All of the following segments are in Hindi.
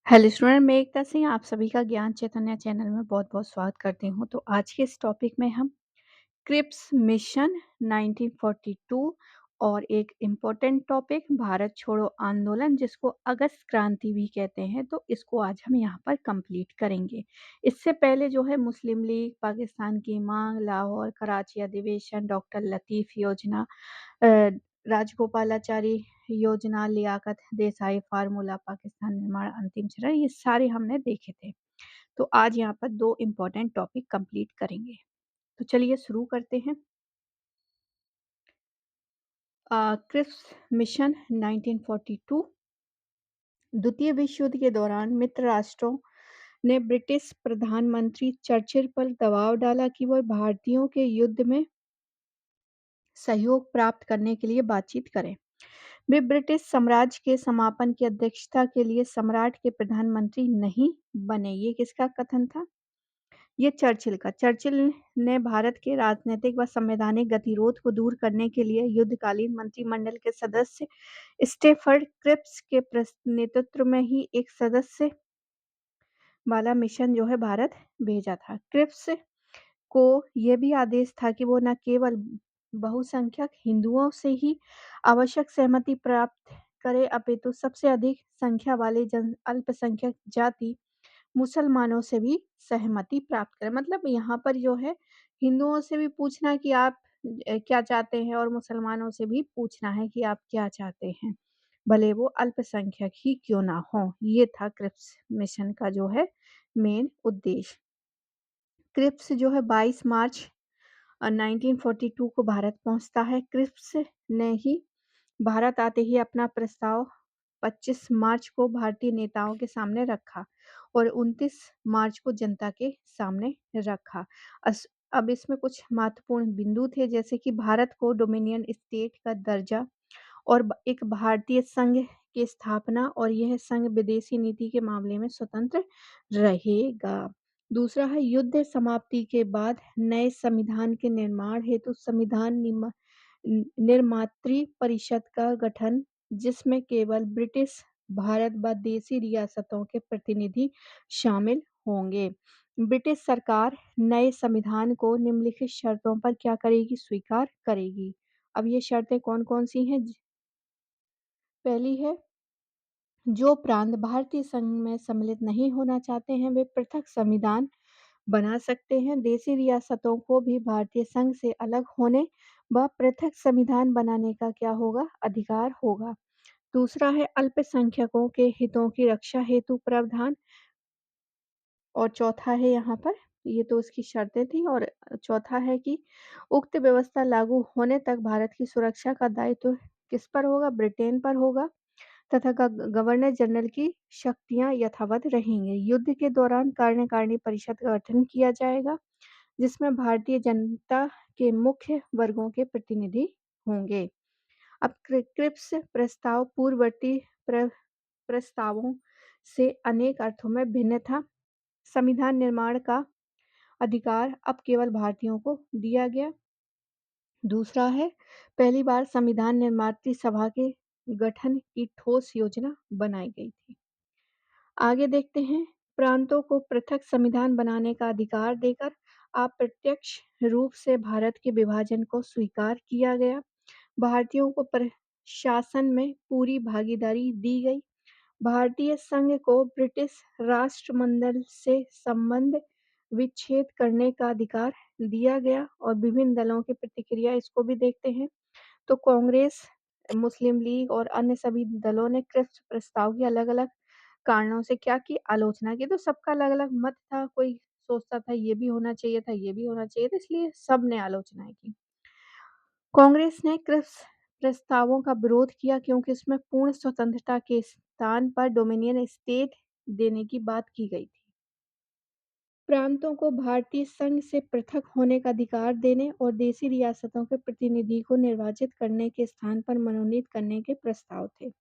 हेलो स्टूडेंट, मैं एकता सिंह आप सभी का ज्ञान चैतन्य चैनल में बहुत-बहुत स्वागत करती हूँ। तो आज के इस टॉपिक में हम क्रिप्स मिशन 1942 और एक इम्पोर्टेंट टॉपिक भारत छोड़ो आंदोलन जिसको अगस्त क्रांति भी कहते हैं, तो इसको आज हम यहाँ पर कंप्लीट करेंगे। इससे पहले जो है मुस्लिम लीग, पाकिस्तान की मांग, लाहौर, कराची अधिवेशन, डॉक्टर लतीफ़ योजना, अ, राजगोपालाचारी योजना, लियाकत देसाई फार्मूला, पाकिस्तान निर्माण अंतिम चरण, ये सारे हमने देखे थे। तो आज यहाँ पर 2 इम्पोर्टेंट टॉपिक कंप्लीट करेंगे। तो चलिए शुरू करते हैं। क्रिप्स मिशन 1942 द्वितीय विश्व युद्ध के दौरान मित्र राष्ट्रों ने ब्रिटिश प्रधानमंत्री चर्चिल पर दबाव डाला कि वह भारतीयों के युद्ध में सहयोग प्राप्त करने के लिए बातचीत करें। वे ब्रिटिश साम्राज्य के समापन की अध्यक्षता के लिए सम्राट के प्रधानमंत्री नहीं बने। ये किसका कथन था? ये चर्चिल का। चर्चिल ने भारत के राजनीतिक व संवैधानिक गतिरोध को दूर करने के लिए युद्धकालीन मंत्रिमंडल के सदस्य स्टेफर्ड क्रिप्स के नेतृत्व में ही एक सदस्य वाला मिशन जो है भारत भेजा था। क्रिप्स को यह भी आदेश था कि वो न केवल बहुसंख्यक हिंदुओं से ही आवश्यक सहमति प्राप्त करे, अपितु सबसे अधिक संख्या वाले जन अल्पसंख्यक जाति मुसलमानों से भी सहमति प्राप्त करें। मतलब यहाँ पर जो है हिंदुओं से भी पूछना कि आप क्या चाहते हैं और मुसलमानों से भी पूछना है कि आप क्या चाहते हैं, भले वो अल्पसंख्यक ही क्यों ना हो। ये था क्रिप्स मिशन का जो है मेन उद्देश्य। क्रिप्स जो है 22 मार्च 1942 को भारत पहुंचता है। क्रिप्स ने ही भारत आते ही अपना प्रस्ताव 25 मार्च को भारतीय नेताओं के सामने रखा और 29 मार्च को जनता के सामने रखा। अब इसमें कुछ महत्वपूर्ण बिंदु थे, जैसे कि भारत को डोमिनियन स्टेट का दर्जा और एक भारतीय संघ की स्थापना, और यह संघ विदेशी नीति के मामले में स्वतंत्र रहेगा। दूसरा है युद्ध समाप्ति के बाद नए संविधान के निर्माण हेतु संविधान निर्मात्री परिषद का गठन, जिसमें केवल ब्रिटिश भारत व देशी रियासतों के प्रतिनिधि शामिल होंगे। ब्रिटिश सरकार नए संविधान को निम्नलिखित शर्तों पर क्या करेगी? स्वीकार करेगी। अब ये शर्तें कौन-कौन सी हैं? पहली है, जो प्रांत भारतीय संघ में सम्मिलित नहीं होना चाहते हैं, वे पृथक संविधान बना सकते हैं। देशी रियासतों को भी भारतीय संघ से अलग होने व पृथक संविधान बनाने का क्या होगा? अधिकार होगा। दूसरा है अल्पसंख्यकों के हितों की रक्षा हेतु प्रावधान, और चौथा है यहाँ पर, ये तो उसकी शर्तें थी, और चौथा है कि उक्त व्यवस्था लागू होने तक भारत की सुरक्षा का दायित्व किस पर होगा? ब्रिटेन पर होगा, तथा गवर्नर जनरल की शक्तियां यथावत रहेंगी। युद्ध के दौरान कार्यकारिणी परिषद का गठन किया जाएगा, जिसमें भारतीय जनता के मुख्य वर्गों के प्रतिनिधि होंगे। अब क्रिप्स प्रस्ताव पूर्ववर्ती प्रस्तावों से अनेक अर्थों में भिन्न था। संविधान निर्माण का अधिकार अब केवल भारतीयों को दिया गया। दूसरा है, पहली बार संविधान निर्मात्री सभा के गठन की ठोस योजना बनाई गई थी। आगे देखते हैं, प्रांतों को पृथक संविधान बनाने का अधिकार देकर अप्रत्यक्ष रूप से भारत के विभाजन को स्वीकार किया गया। भारतीयों को प्रशासन में पूरी भागीदारी दी गई। भारतीय संघ को ब्रिटिश राष्ट्रमंडल से संबंध विच्छेद करने का अधिकार दिया गया, और विभिन्न दलों की प्रतिक्रिया इसको भी देखते हैं। तो कांग्रेस, मुस्लिम लीग और अन्य सभी दलों ने क्रिप्स प्रस्ताव की अलग-अलग कारणों से क्या की? आलोचना की। तो सबका अलग-अलग मत था, कोई सोचता था ये भी होना चाहिए था, ये भी होना चाहिए था, इसलिए सबने आलोचनाएँ की। कांग्रेस ने क्रिप्स प्रस्तावों का विरोध किया क्योंकि इसमें पूर्ण स्वतंत्रता के स्थान पर डोमिनियन स्टेट देने की बात की गई थी। प्रांतों को भारतीय संघ से पृथक होने का अधिकार देने और देशी रियासतों के प्रतिनिधि को निर्वाचित करने के स्थान पर मनोनीत करने के प्रस्ताव थे।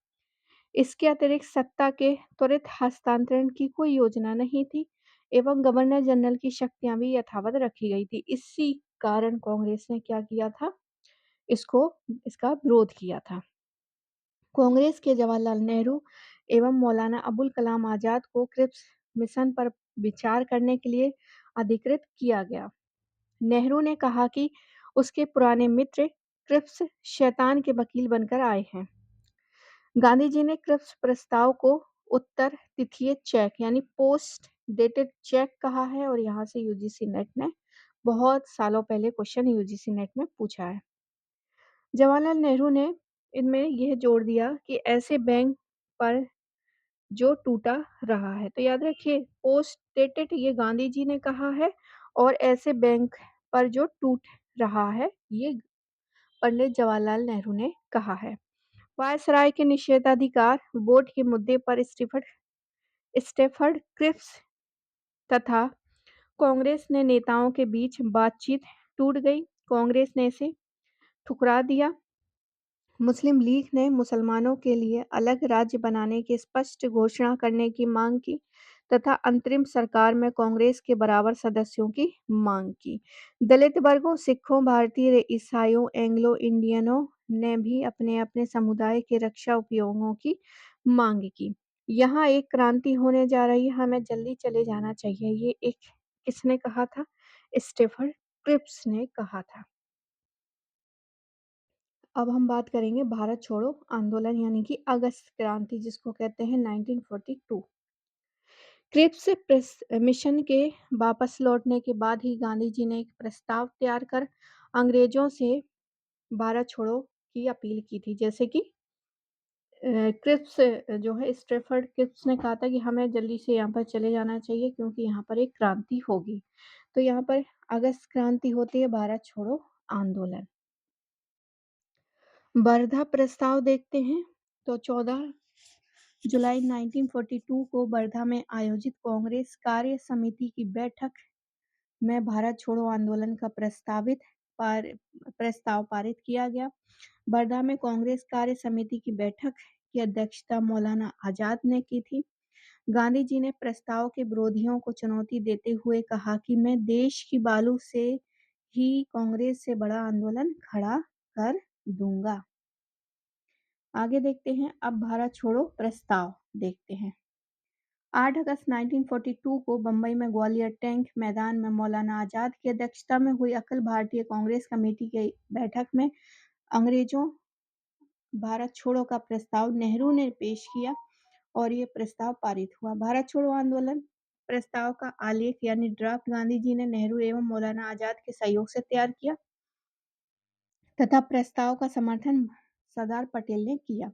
इसके अतिरिक्त सत्ता के त्वरित हस्तांतरण की कोई योजना नहीं थी, एवं गवर्नर जनरल की शक्तियां भी यथावत रखी गई थी। इसी कारण कांग्रेस ने क्या किया था? इसको इसका विरोध किया था। कांग्रेस के जवाहरलाल नेहरू एवं मौलाना अबुल कलाम आज़ाद को क्रिप्स मिशन पर विचार करने के लिए अधिकृत किया गया। नेहरू ने कहा कि उसके पुराने मित्र क्रिप्स शैतान के वकील बनकर आए हैं। गांधी जी ने क्रिप्स प्रस्ताव को उत्तर तिथिय चेक यानी पोस्ट डेटेड चेक कहा है और यहाँ से यूजीसी नेट ने बहुत सालों पहले क्वेश्चन यूजीसी नेट में पूछा है। जवाहरलाल नेहरू ने इनमें यह जोड़ दिया कि ऐसे बैंक पर जो टूटा रहा है। तो याद रखिए पोस्ट डेटेड ये गांधी जी ने कहा है और ऐसे बैंक पर जो टूट रहा है ये पंडित जवाहरलाल नेहरू ने कहा है। वायसराय के निषेधाधिकार वोट के मुद्दे पर स्टेफर्ड क्रिप्स तथा कांग्रेस ने नेताओं के बीच बातचीत टूट गई। कांग्रेस ने इसे ठुकरा दिया। मुस्लिम लीग ने मुसलमानों के लिए अलग राज्य बनाने की स्पष्ट घोषणा करने की मांग की तथा अंतरिम सरकार में कांग्रेस के बराबर सदस्यों की मांग की। दलित वर्गों, सिखों, भारतीय ईसाइयों, एंग्लो इंडियनों ने भी अपने अपने समुदाय के रक्षा उपयोगों की मांग की। यहाँ एक क्रांति होने जा रही है, हमें जल्दी चले जाना चाहिए। ये एक किसने कहा था? स्टेफर्ड क्रिप्स ने कहा था। अब हम बात करेंगे भारत छोड़ो आंदोलन यानी कि अगस्त क्रांति जिसको कहते हैं 1942। क्रिप्स मिशन के वापस लौटने के बाद ही गांधी जी ने एक प्रस्ताव तैयार कर अंग्रेजों से भारत छोड़ो की अपील की थी। जैसे कि क्रिप्स जो है स्ट्रेफर्ड क्रिप्स ने कहा था कि हमें जल्दी से यहाँ पर चले जाना चाहिए क्योंकि यहाँ पर एक क्रांति होगी। तो यहाँ पर अगस्त क्रांति होती है भारत छोड़ो आंदोलन। वर्धा प्रस्ताव देखते हैं। तो 14 जुलाई 1942 को वर्धा में आयोजित कांग्रेस कार्य समिति की बैठक में भारत छोड़ो आंदोलन का प्रस्ताव पारित किया गया। वर्धा में कांग्रेस कार्य समिति की बैठक की अध्यक्षता मौलाना आजाद ने की थी। गांधी जी ने प्रस्ताव के विरोधियों को चुनौती देते हुए कहा कि मैं देश की बालू से ही कांग्रेस से बड़ा आंदोलन खड़ा कर दूंगा। आगे देखते हैं। अब भारत छोड़ो प्रस्ताव देखते हैं। 8 अगस्त 1942 को बंबई में ग्वालियर टैंक मैदान में मौलाना आजाद की अध्यक्षता में हुई अखिल भारतीय कांग्रेस कमेटी की बैठक में अंग्रेजों भारत छोड़ो का प्रस्ताव नेहरू ने पेश किया और ये प्रस्ताव पारित हुआ। भारत छोड़ो आंदोलन प्रस्ताव का आलेख यानी ड्राफ्ट गांधी जी ने नेहरू एवं मौलाना आजाद के सहयोग से तैयार किया तथा प्रस्ताव का समर्थन सरदार पटेल ने किया।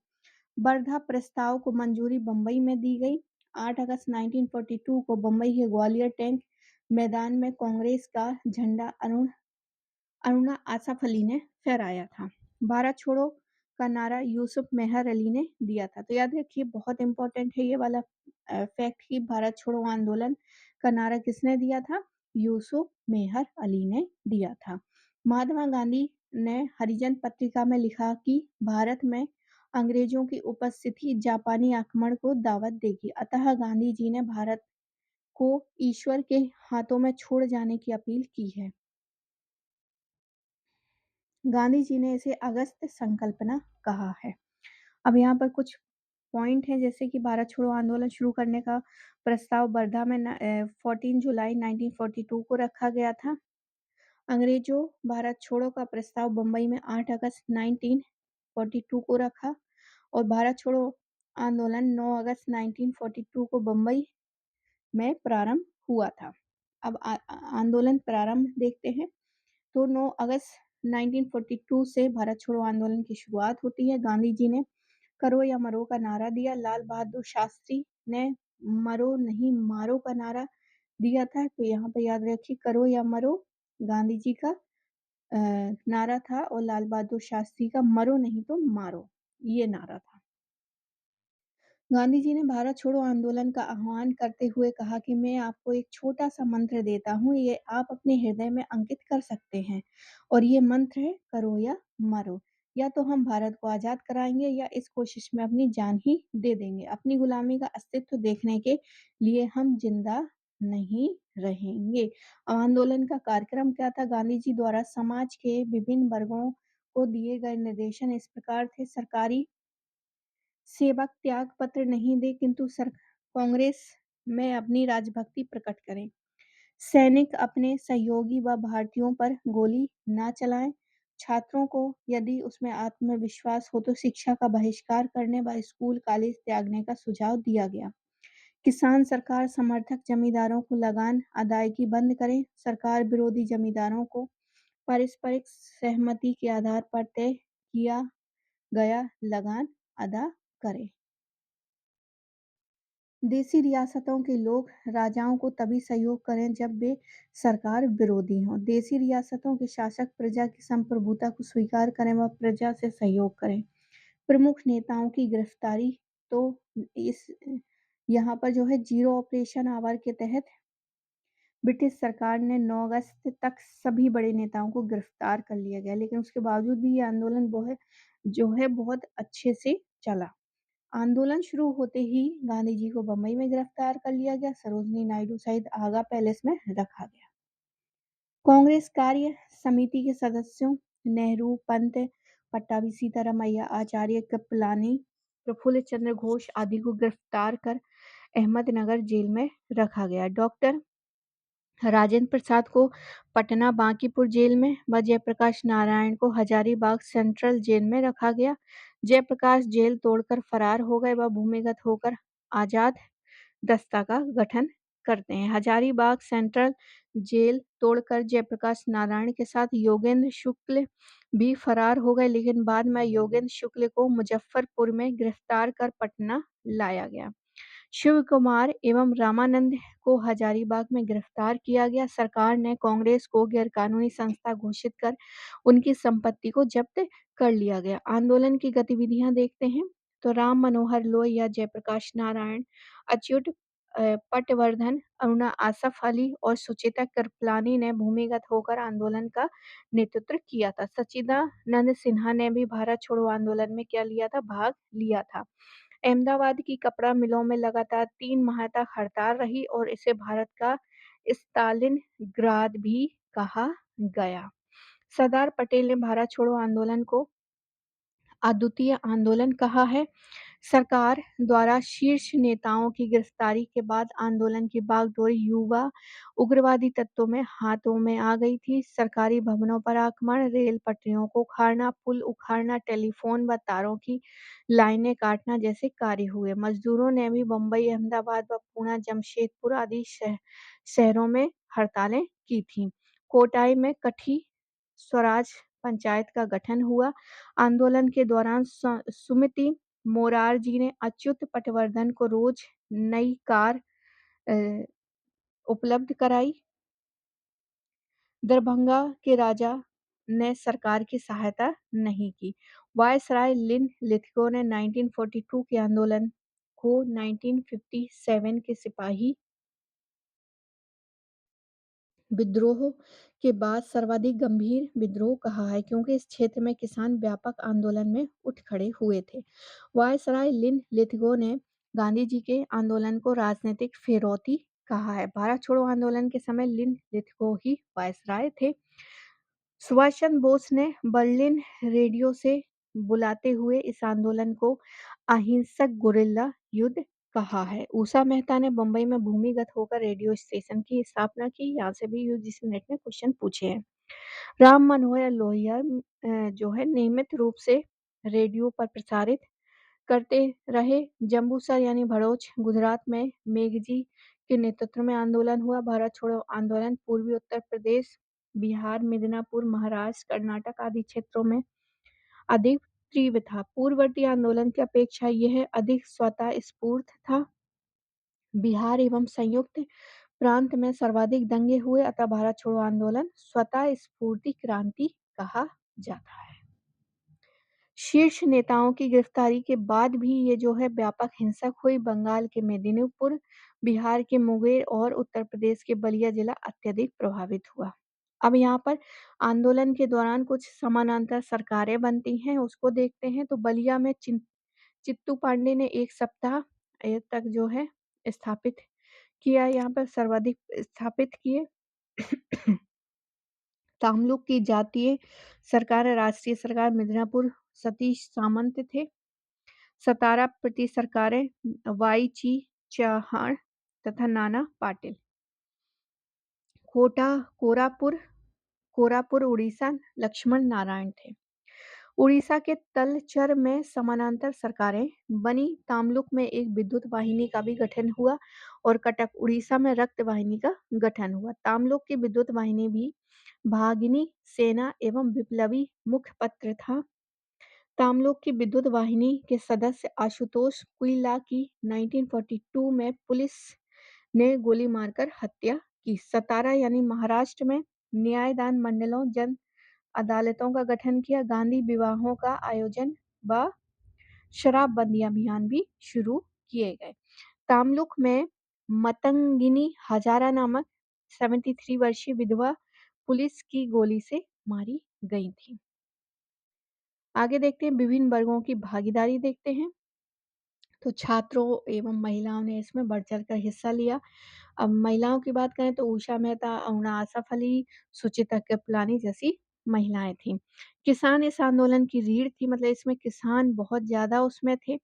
वर्धा प्रस्ताव को मंजूरी बंबई में दी गई। 8 अगस्त 1942 को बंबई के ग्वालियर टैंक मैदान में कांग्रेस का झंडा अरुणा आसफ अली ने फहराया था। भारत छोड़ो का नारा यूसुफ मेहर अली ने दिया था। तो याद रखिए बहुत इंपॉर्टेंट है ये वाला फैक्ट कि भारत छोड़ो आंदोलन का नारा किसने दिया था? यूसुफ मेहर अली ने दिया था। महात्मा गांधी ने हरिजन पत्रिका में लिखा कि भारत में अंग्रेजों की उपस्थिति जापानी आक्रमण को दावत देगी, अतः गांधी जी ने भारत को ईश्वर के हाथों में छोड़ जाने की अपील की है। गांधी जी ने इसे अगस्त संकल्पना कहा है। अब यहाँ पर कुछ पॉइंट है जैसे कि भारत छोड़ो आंदोलन शुरू करने का प्रस्ताव वर्धा में 14 जुलाई 1942 को रखा गया था। अंग्रेजों भारत छोड़ो का प्रस्ताव बंबई में 8 अगस्त 1942 को रखा और भारत छोड़ो आंदोलन 9 अगस्त 1942 को बंबई में प्रारंभ हुआ था। अब आंदोलन प्रारंभ देखते हैं। तो 9 अगस्त 1942 से भारत छोड़ो आंदोलन की शुरुआत होती है। गांधी जी ने करो या मरो का नारा दिया। लाल बहादुर शास्त्री ने मरो नहीं मारो का नारा दिया था। तो यहाँ पर याद रखिए करो या मरो गांधी जी का नारा था और लाल बहादुर शास्त्री का मरो नहीं तो मारो ये नारा था। गांधी जी ने भारत छोड़ो आंदोलन का आह्वान करते हुए कहा कि मैं आपको एक छोटा सा मंत्र देता हूँ, ये आप अपने हृदय में अंकित कर सकते हैं और ये मंत्र है करो या मरो। या तो हम भारत को आजाद कराएंगे या इस कोशिश में अपनी जान ही दे देंगे। अपनी गुलामी का अस्तित्व देखने के लिए हम जिंदा नहीं रहेंगे। आंदोलन का कार्यक्रम क्या था? गांधी जी द्वारा समाज के विभिन्न वर्गों को दिए गए निर्देशन इस प्रकार थे। सरकारी सेवक त्याग पत्र नहीं दे किंतु कांग्रेस में अपनी राजभक्ति प्रकट करें। सैनिक अपने सहयोगी व भारतीयों पर गोली न चलाएं। छात्रों को यदि उसमें आत्मविश्वास हो तो शिक्षा का बहिष्कार करने व स्कूल कॉलेज त्यागने का सुझाव दिया गया। किसान सरकार समर्थक जमींदारों को लगान अदायगी बंद करें। सरकार विरोधी जमींदारों को पारस्परिक सहमति के आधार पर तय किया गया लगान अदा करें। देशी रियासतों के लोग राजाओं को तभी सहयोग करें जब वे सरकार विरोधी हों। देशी रियासतों के शासक प्रजा की संप्रभुता को स्वीकार करें व प्रजा से सहयोग करें। प्रमुख नेताओं की गिरफ्तारी तो इस यहाँ पर जो है जीरो ऑपरेशन आवर के तहत ब्रिटिश सरकार ने 9 अगस्त तक सभी बड़े नेताओं को गिरफ्तार कर लिया गया, लेकिन उसके बावजूद भी ये आंदोलन बहुत अच्छे से चला। आंदोलन शुरू होते ही गांधी जी को बंबई में गिरफ्तार कर लिया गया, सरोजनी नायडू सहित आगा पैलेस में रखा गया। कांग्रेस कार्य समिति के सदस्यों नेहरू, पंत, पट्टाभी सीतारामैया, आचार्य कृपलानी, प्रफुल्ल चंद्र घोष आदि को गिरफ्तार कर अहमदनगर जेल में रखा गया। डॉक्टर राजेंद्र प्रसाद को पटना बांकीपुर जेल में व जयप्रकाश नारायण को हजारीबाग सेंट्रल जेल में रखा गया। जयप्रकाश जेल तोड़कर फरार हो गए व भूमिगत होकर आजाद दस्ता का गठन करते हैं। हजारीबाग सेंट्रल जेल तोड़कर जयप्रकाश नारायण के साथ योगेंद्र शुक्ल भी फरार हो गए, लेकिन बाद में योगेंद्र शुक्ल को मुजफ्फरपुर में गिरफ्तार कर पटना लाया गया। शिव कुमार एवं रामानंद को हजारीबाग में गिरफ्तार किया गया। सरकार ने कांग्रेस को गैरकानूनी संस्था घोषित कर उनकी संपत्ति को जब्त कर लिया गया। आंदोलन की गतिविधियां देखते हैं तो राम मनोहर लोहिया, जयप्रकाश नारायण, अच्युत पटवर्धन, अरुणा आसफ अली और सुचेता कृपलानी ने भूमिगत होकर आंदोलन का नेतृत्व किया था। सच्चिदानंद सिन्हा ने भी भारत छोड़ो आंदोलन में क्या लिया था, भाग लिया था। अहमदाबाद की कपड़ा मिलों में लगातार 3 माह तक हड़ताल रही और इसे भारत का स्टालिनग्राद भी कहा गया। सरदार पटेल ने भारत छोड़ो आंदोलन को अद्वितीय आंदोलन कहा है। सरकार द्वारा शीर्ष नेताओं की गिरफ्तारी के बाद आंदोलन की बागडोर युवा उग्रवादी तत्वों में हाथों में आ गई थी। सरकारी भवनों पर आक्रमण, रेल पटरियों को उखाड़ना, पुल उखाड़ना, टेलीफोन व तारों की लाइनें काटना जैसे कार्य हुए। मजदूरों ने भी बम्बई, अहमदाबाद व पूना, जमशेदपुर आदि शहरों में हड़तालें की थीं। कोटाई में कठी स्वराज पंचायत का गठन हुआ। आंदोलन के दौरान सुमिति मोरारजी ने अच्युत पटवर्धन को रोज नई कार उपलब्ध कराई। दरभंगा के राजा ने सरकार की सहायता नहीं की। वायसराय लिन लिथगो ने 1942 के आंदोलन को 1957 के सिपाही विद्रोह के बाद सर्वाधिक गंभीर विद्रोह कहा है, क्योंकि इस क्षेत्र में किसान व्यापक आंदोलन में उठ खड़े हुए थे। वायसराय लिन लिथगो ने गांधी जी के आंदोलन को राजनीतिक फिरौती कहा है। भारत छोड़ो आंदोलन के समय लिन लिथगो ही वायसराय थे। सुभाष चंद्र बोस ने बर्लिन रेडियो से बुलाते हुए इस आंदोलन को अहिंसक गुरिल्ला युद्ध कहा है। उषा मेहता ने बंबई में भूमिगत होकर रेडियो स्टेशन की स्थापना की। यहाँ से भी यूजीसी नेट ने क्वेश्चन पूछे हैं। राम मनोहर लोहिया जो है नियमित रूप से रेडियो पर प्रसारित करते रहे। जंबूसर यानी भरूच गुजरात में मेघजी के नेतृत्व में आंदोलन हुआ। भारत छोड़ो आंदोलन पूर्वी उत्तर प्रदेश, बिहार, मिदनापुर, महाराष्ट्र, कर्नाटक आदि क्षेत्रों में अधिक तीव्र था। पूर्ववर्ती आंदोलन की अपेक्षा यह अधिक स्वतः स्फूर्त था। बिहार एवं संयुक्त प्रांत में सर्वाधिक दंगे हुए, अतः भारत छोड़ो आंदोलन स्वतः स्फूर्ति क्रांति कहा जाता है। शीर्ष नेताओं की गिरफ्तारी के बाद भी ये जो है व्यापक हिंसक हुई। बंगाल के मेदिनीपुर, बिहार के मुंगेर और उत्तर प्रदेश के बलिया जिला अत्यधिक प्रभावित हुआ। अब यहाँ पर आंदोलन के दौरान कुछ समानांतर सरकारें बनती हैं, उसको देखते हैं। तो बलिया में चित्तू पांडे ने 1 सप्ताह तक जो है स्थापित किया, यहाँ पर सर्वाधिक स्थापित किए। तामलुक की जातीय सरकार, राष्ट्रीय सरकार मिदनापुर सतीश सामंत थे। 17 प्रति सरकारें वाई ची चौहान तथा नाना पाटिल। कोटा कोरापुर कोरापुर उड़ीसा लक्ष्मण नारायण थे। उड़ीसा के तलचर में समानांतर सरकारें बनी। तामलुक में एक विद्युत वाहिनी का भी गठन हुआ और कटक उड़ीसा में रक्त वाहिनी का गठन हुआ। तामलुक की विद्युत वाहिनी भी भागिनी सेना एवं विप्लवी मुखपत्र था। तामलुक की विद्युत वाहिनी के सदस्य आशुतोष कुइला की 1942 में पुलिस ने गोली मारकर हत्या की। सतारा यानी महाराष्ट्र में न्यायदान मंडलों जन अदालतों का गठन किया। गांधी विवाहों का आयोजन व शराबबंदी अभियान भी शुरू किए गए। तामलुक में मतंगिनी हजारा नामक 73 वर्षीय विधवा पुलिस की गोली से मारी गई थी। आगे देखते हैं, विभिन्न वर्गों की भागीदारी देखते हैं। तो छात्रों एवं महिलाओं ने इसमें बढ़ चढ़कर हिस्सा लिया। अब महिलाओं की बात करें तो उषा मेहता, अरुणा आसफ अली, सुचिता कृपलानी जैसी महिलाएं थीं। किसान इस आंदोलन की रीढ़ थी, मतलब इसमें किसान बहुत ज्यादा उसमें थे।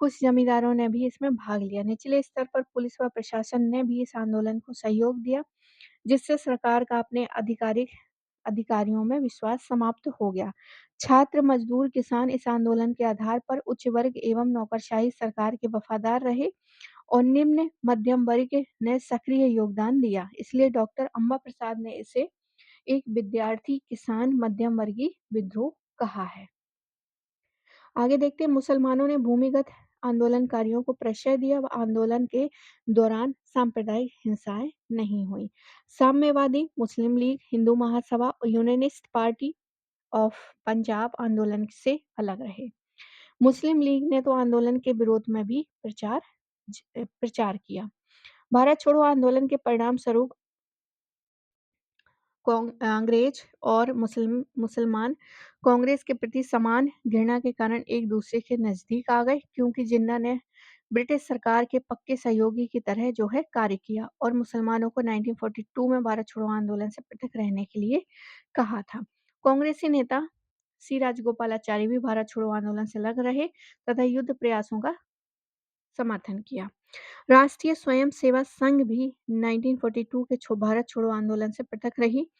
कुछ जमींदारों ने भी इसमें भाग लिया। निचले स्तर पर पुलिस व प्रशासन ने भी इस आंदोलन को सहयोग दिया, जिससे सरकार का अपने अधिकारियों में विश्वास समाप्त हो गया। छात्र, मजदूर, किसान इस आंदोलन के आधार पर उच्च वर्ग एवं नौकरशाही सरकार के वफादार रहे और निम्न मध्यम वर्ग ने सक्रिय योगदान दिया। इसलिए डॉक्टर अम्बा प्रसाद ने इसे एक विद्यार्थी किसान मध्यम वर्गीय विद्रोह कहा है। आगे देखते हैं, मुसलमानों ने भूमिगत आंदोलनकारियों को प्रश्रय दिया व आंदोलन के दौरान सांप्रदायिक हिंसाएं नहीं हुई। साम्यवादी मुस्लिम लीग, हिंदू महासभा और यूनानिस्ट पार्टी ऑफ पंजाब आंदोलन से अलग रहे। मुस्लिम लीग ने तो आंदोलन के विरोध में भी प्रचार किया। भारत छोड़ो आंदोलन के परिणाम स्वरूप अंग्रेज और मुसलमान कांग्रेस के प्रति समान घृणा के कारण एक दूसरे के नजदीक आ गए, क्योंकि जिन्ना ने ब्रिटिश सरकार के पक्के सहयोगी की तरह जो है कार्य किया और मुसलमानों को 1942 में भारत छोड़ो आंदोलन से पृथक रहने के लिए कहा था। कांग्रेसी नेता सी राजगोपालाचारी भी भारत छोड़ो आंदोलन से लग रहे तथा युद्ध प्रयासों का समर्थन किया। राष्ट्रीय स्वयंसेवक संघ भी 1942 के भारत छोड़ो आंदोलन से पृथक रही,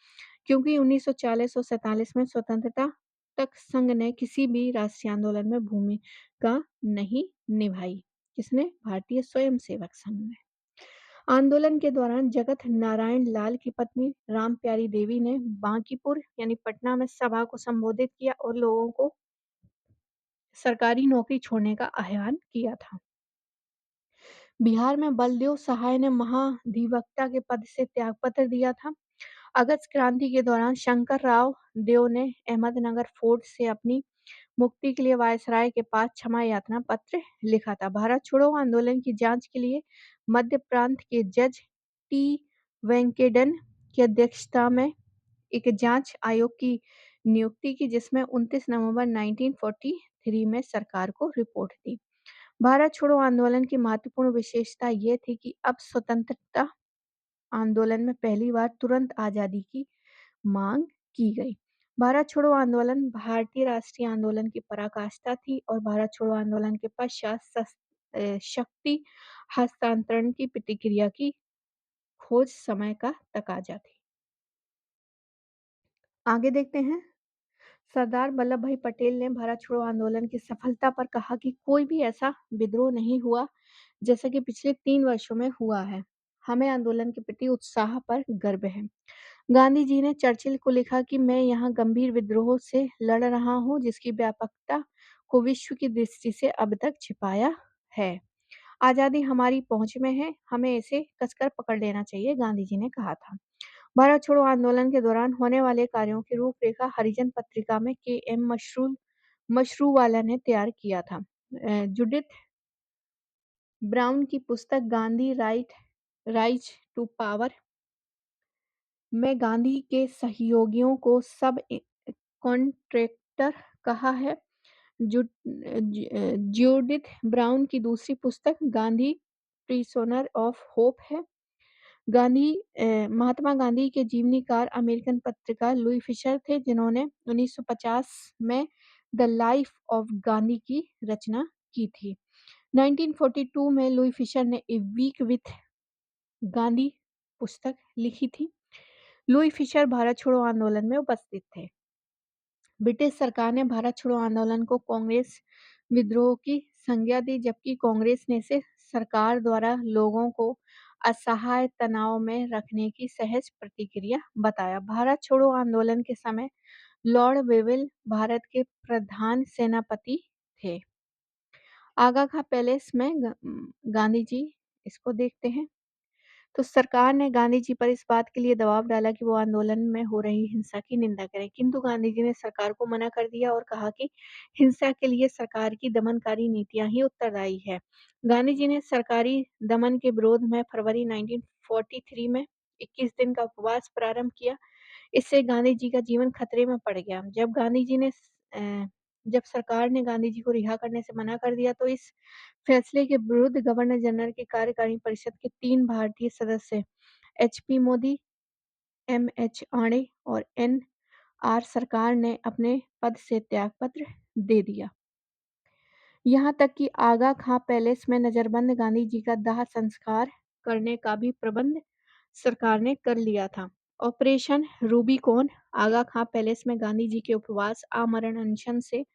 क्योंकि 1940 और 47 में स्वतंत्रता तक संघ ने किसी भी राष्ट्रीय आंदोलन में भूमिका नहीं निभाई। किसने? भारतीय स्वयंसेवक संघ ने। आंदोलन के दौरान जगत नारायण लाल की पत्नी राम प्यारी देवी ने बांकीपुर यानी पटना में सभा को संबोधित किया और लोगों को सरकारी नौकरी छोड़ने का आह्वान किया था। बिहार में बलदेव सहाय ने महाधिवक्ता के पद से त्यागपत्र दिया था। अगस्त क्रांति के दौरान शंकर राव देव ने अहमदनगर फोर्ट से अपनी मुक्ति के लिए वायसराय के पास क्षमा यातना पत्र लिखा था। भारत छोड़ो आंदोलन की जांच के लिए मध्य प्रांत के जज टी वेंकटेन की अध्यक्षता में एक जांच आयोग की नियुक्ति की, जिसमें 29 नवंबर 1943 में सरकार को रिपोर्ट दी। भारत छोड़ो आंदोलन की महत्वपूर्ण विशेषता यह थी कि अब स्वतंत्रता आंदोलन में पहली बार तुरंत आजादी की मांग की गई। भारत छोड़ो आंदोलन भारतीय राष्ट्रीय आंदोलन की पराकाष्ठा थी और भारत छोड़ो आंदोलन के पश्चात शक्ति हस्तांतरण की प्रतिक्रिया की खोज समय का तकाजा थी। आगे देखते हैं, सरदार वल्लभ भाई पटेल ने भारत छोड़ो आंदोलन की सफलता पर कहा कि कोई भी ऐसा विद्रोह नहीं हुआ जैसा कि पिछले 3 वर्षों में हुआ है। हमें आंदोलन के प्रति उत्साह पर गर्व है। गांधी जी ने चर्चिल को लिखा कि मैं यहाँ गंभीर विद्रोह से लड़ रहा हूँ, जिसकी व्यापकता को विश्व की दृष्टि से अब तक छिपाया है। आजादी हमारी पहुंच में है, हमें इसे कसकर पकड़ लेना चाहिए, गांधी जी ने कहा था। भारत छोड़ो आंदोलन के दौरान होने वाले कार्यों की रूपरेखा हरिजन पत्रिका में के एम मशरूवाला ने तैयार किया था। जुडिथ ब्राउन की पुस्तक गांधी राइज टू पावर में गांधी के सहयोगियों को सब कॉन्ट्रैक्टर कहा है। ज्यूडिथ ब्राउन की दूसरी पुस्तक गांधी प्रिजनर ऑफ होप है। महात्मा गांधी के जीवनीकार अमेरिकन पत्रकार लुई फिशर थे, जिन्होंने 1950 में द लाइफ ऑफ गांधी की रचना की थी। 1942 में लुई फिशर ने ए वीक विथ गांधी पुस्तक लिखी थी। लुई फिशर भारत छोड़ो आंदोलन में उपस्थित थे। ब्रिटिश सरकार ने भारत छोड़ो आंदोलन को कांग्रेस विद्रोह की संज्ञा दी, जबकि कांग्रेस ने इसे सरकार द्वारा लोगों को असहाय तनाव में रखने की सहज प्रतिक्रिया बताया। भारत छोड़ो आंदोलन के समय लॉर्ड वेवेल भारत के प्रधान सेनापति थे। आगा खां पैलेस में गांधी जी, इसको देखते हैं। तो सरकार ने गांधी जी पर इस बात के लिए दबाव डाला कि वो आंदोलन में हो रही हिंसा की निंदा करें, किंतु गांधी जी ने सरकार को मना कर दिया और कहा कि हिंसा के लिए सरकार की दमनकारी नीतियां ही उत्तरदायी है। गांधी जी ने सरकारी दमन के विरोध में फरवरी 1943 में 21 दिन का उपवास प्रारंभ किया। इससे गांधी जी का जीवन खतरे में पड़ गया। जब सरकार ने गांधी जी को रिहा करने से मना कर दिया, तो इस फैसले के विरुद्ध गवर्नर जनरल की कार्यकारिणी परिषद के 3 भारतीय सदस्य एच.पी. मोदी, एम.एच. आणे और एन.आर. सरकार ने अपने पद से त्यागपत्र दे दिया। यहाँ तक कि आगा खां पैलेस में नजरबंद गांधी जी का दाह संस्कार करने का भी प्रबंध सरकार ने कर लिया था। ऑपरेशन रूबिकॉन आगा खां पैलेस में गांधी जी के उपवास, आमरण अनशन से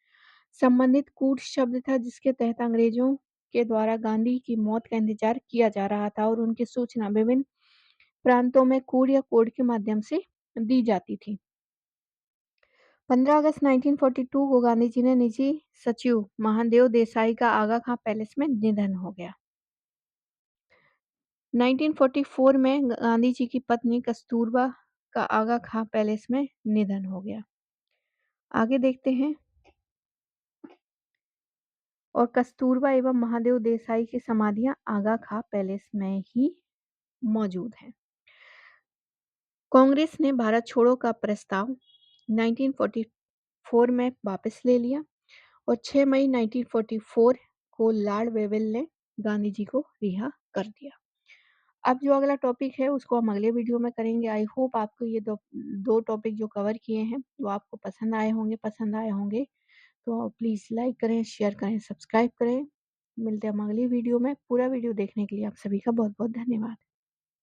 संबंधित कूट शब्द था, जिसके तहत अंग्रेजों के द्वारा गांधी की मौत का इंतजार किया जा रहा था और उनकी सूचना विभिन्न प्रांतों में कूड़ या कोड के माध्यम से दी जाती थी। 15 अगस्त 1942 को गांधी जी ने निजी सचिव महादेव देसाई का आगा खां पैलेस में निधन हो गया। 1944 में गांधी जी की पत्नी कस्तूरबा का आगा खां पैलेस में निधन हो गया। आगे देखते हैं। और कस्तूरबा एवं महादेव देसाई की समाधियां आगा खां पैलेस में ही मौजूद हैं। कांग्रेस ने भारत छोड़ो का प्रस्ताव 1944 में वापस ले लिया और 6 मई 1944 को लॉर्ड वेवेल ने गांधी जी को रिहा कर दिया। अब जो अगला टॉपिक है उसको हम अगले वीडियो में करेंगे। आई होप आपको ये दो टॉपिक जो कवर किए हैं वो आपको पसंद आए होंगे। तो प्लीज़ लाइक करें, शेयर करें, सब्सक्राइब करें। मिलते हैं हम अगली वीडियो में। पूरा वीडियो देखने के लिए आप सभी का बहुत बहुत धन्यवाद।